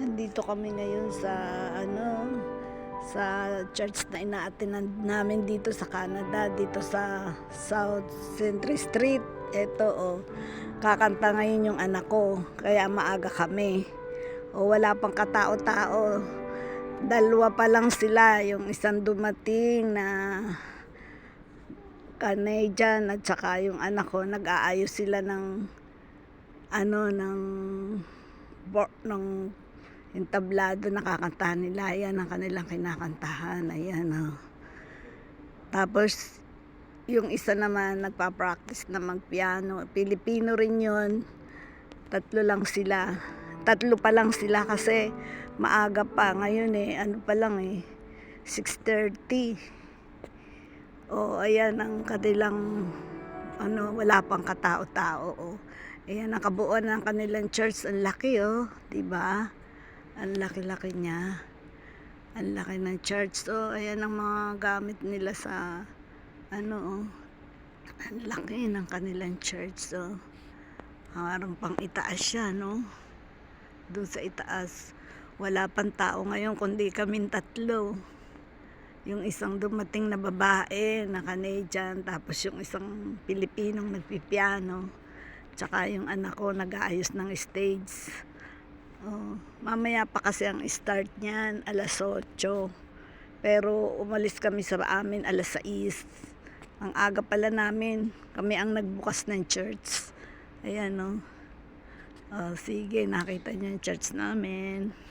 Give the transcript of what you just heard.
Nandito kami ngayon sa sa church na ina-attend namin dito sa Canada, dito sa South Century Street. Ito kakanta ngayon yung anak ko, kaya maaga kami. Wala pang katao-tao. Dalawa pa lang sila, yung isang dumating na Canadian at saka yung anak ko, nag-aayos sila ng ng entablado na kakantahan nila. Ayan ang kanilang kinakantahan. Ayan Tapos yung isa naman nagpa-practice na magpiano. Pilipino rin yun. Tatlo pa lang sila kasi maaga pa. Ngayon pa lang 6:30. Ayan ang kanilang wala pang katao-tao. Ayan ang kabuuan ng kanilang church. Ang laki diba? Ang laki-laki niya. Ang laki ng church. Ayan ang mga gamit nila sa ang laki ng kanilang church. Parang pang itaas siya, no? Doon sa itaas. Wala pang tao ngayon kundi kaming tatlo. Yung isang dumating na babae na Canadian, tapos yung isang Pilipinong nagpipiano, tsaka yung anak ko nag-aayos ng stage. Mamaya pa kasi ang start niyan, 8:00. Pero umalis kami sa amin 6:00. Ang aga pala namin, kami ang nagbukas ng church. Ayan sige, nakita niyo yung church namin.